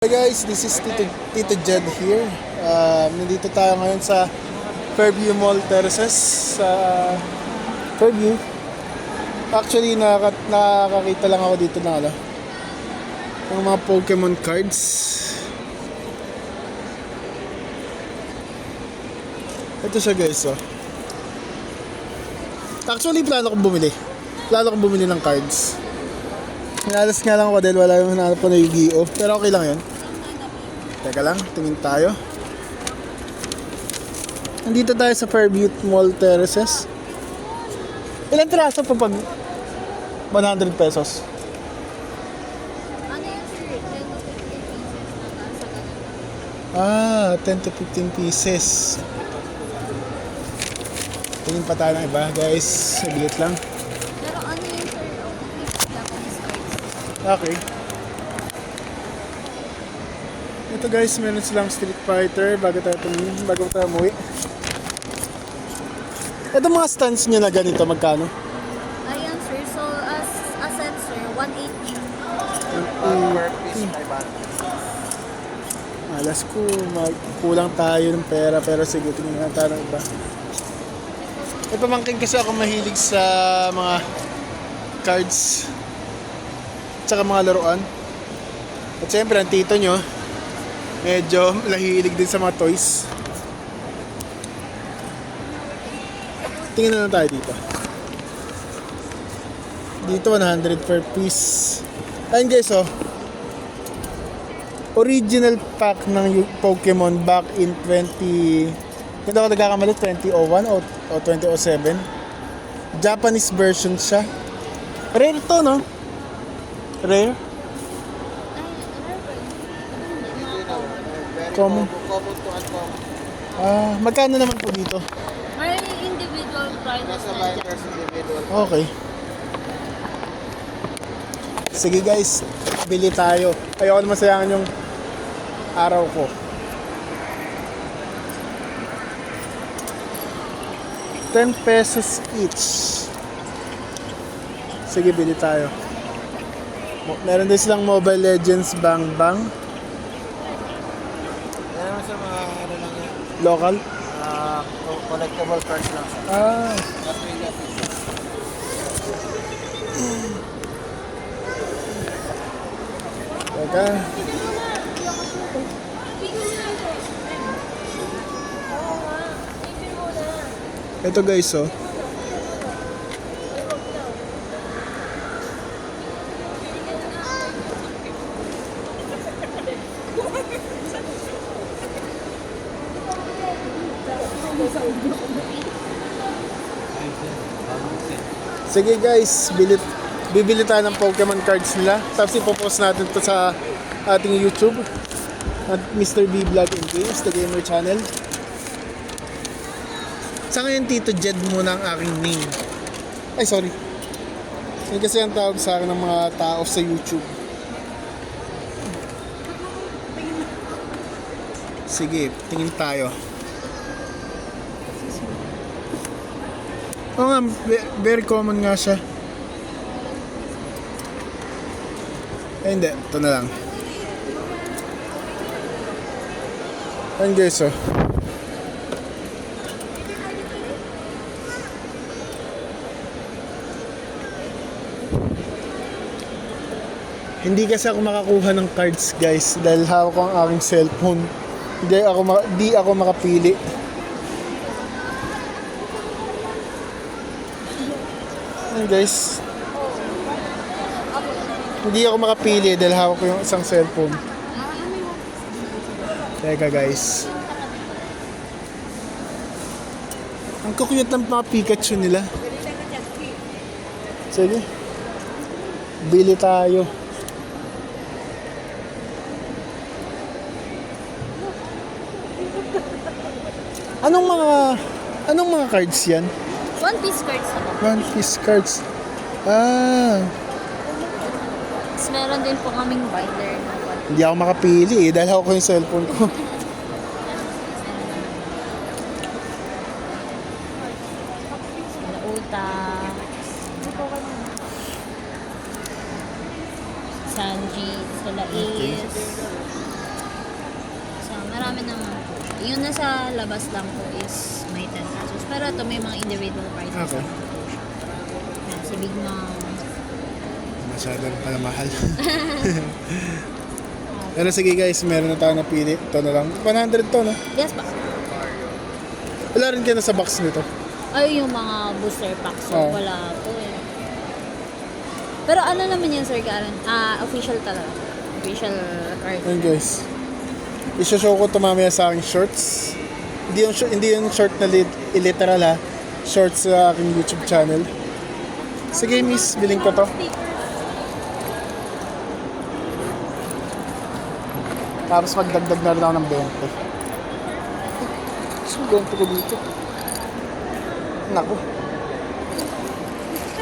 Hi guys, this is Tito Jed here. Nandito tayo ngayon sa Fairview Mall Terraces sa Fairview. Actually, nakakakita lang ako dito ng mga Pokemon cards. Ito siya guys, oh. Actually, plano kong bumili ng cards. Inalas nga lang ako dahil wala yung hanap ko na Yu-Gi-Oh! Pero okay lang yun. Teka lang, tingin tayo. Nandito tayo sa Fairview Mall Terraces. Ilang piraso pa pag 100 pesos? Ano yan sir? 10 to 15 Ah, 10 to 15 pieces. pieces. Tingin pa tayo ng iba guys. Saglit lang. Pero ano yan sir? Japanese cards. Okay. Ito guys, meron silang Street Fighter bago tayo umuwi. Ito mga stands nyo na ganito, magkano? Ayan sir. So as a set sir, 180. Per piece, 500. Alas ko, kulang tayo ng pera pero sige, tingnan na tayo ng iba. May pamangkin kasi ako mahilig sa mga cards tsaka mga laruan. At syempre, ang tito nyo, medyo nahihilig din sa mga toys. Tingnan na lang tayo dito. Dito, 100 per piece. Ayun guys, oh. Original pack ng Pokemon back in 20... Hindi ako nagkakamali, 2001 o 2007. Japanese version siya. Rare to, no? Rare? Common. Common to uncommon. Magkano naman po dito? May individual prices Nasa na dyan. buyers individual. Okay. Sige guys, bili tayo. Ayoko na masayangan yung araw ko. ₱10 each. Sige, bili tayo. Meron din silang Mobile Legends Bang Bang. Yan naman sa mga ano lang yan. Local. Collectible cards lang siya. Ah, Not really official. teka. Ito guys, oh. Sige guys, bibili tayo ng Pokemon cards nila. Tapos ipopost natin to sa ating YouTube at Mr. B Vlog and Games, the gamer channel. Sa ngayon, Tito Jed muna ang aking name. Ay, sorry. Yun kasi ang tawag sa akin ng mga tao sa YouTube. Sige, tingin tayo. Oo nga, very common nga siya. Eh, hindi. Ito na lang. Ayan guys, oh. Hindi kasi ako makakuha ng cards guys dahil hawak ko ang aking cellphone. Di ako makapili. Ayan guys. Hindi ako makapili dahil hawak ko yung isang cellphone. Teka guys. Ang kukuyot ng mga Pikachu nila. Sige. Bili tayo. Anong mga cards yan? One piece cards na po. One piece cards. Ah, Tapos meron din po kaming binder na one. hindi ako makapili dahil hawak ko yung cellphone ko. Utang. Sanji, Salais. Yung nasa labas lang po is may 10 pesos. Pero ito may mga individual prices. Okay. Yan, si Big Mom. Masyadong pala mahal. Pero sige guys, meron na tayo napili. Ito na lang. 100 to, no? Yes pa. Wala rin kayo na sa box nito. Ay, yung mga booster packs. So, Oo. wala po eh. Pero ano naman yan, Sir Karen? Official talaga. Official card. Ayun guys. Isoshow ko ito mamaya sa aking shorts. Hindi yung short na literal ha. Shorts sa aking YouTube channel. Sige miss, biling ko to. Tapos magdagdag na rin ako ng 20. So, 20 ko dito. Naku.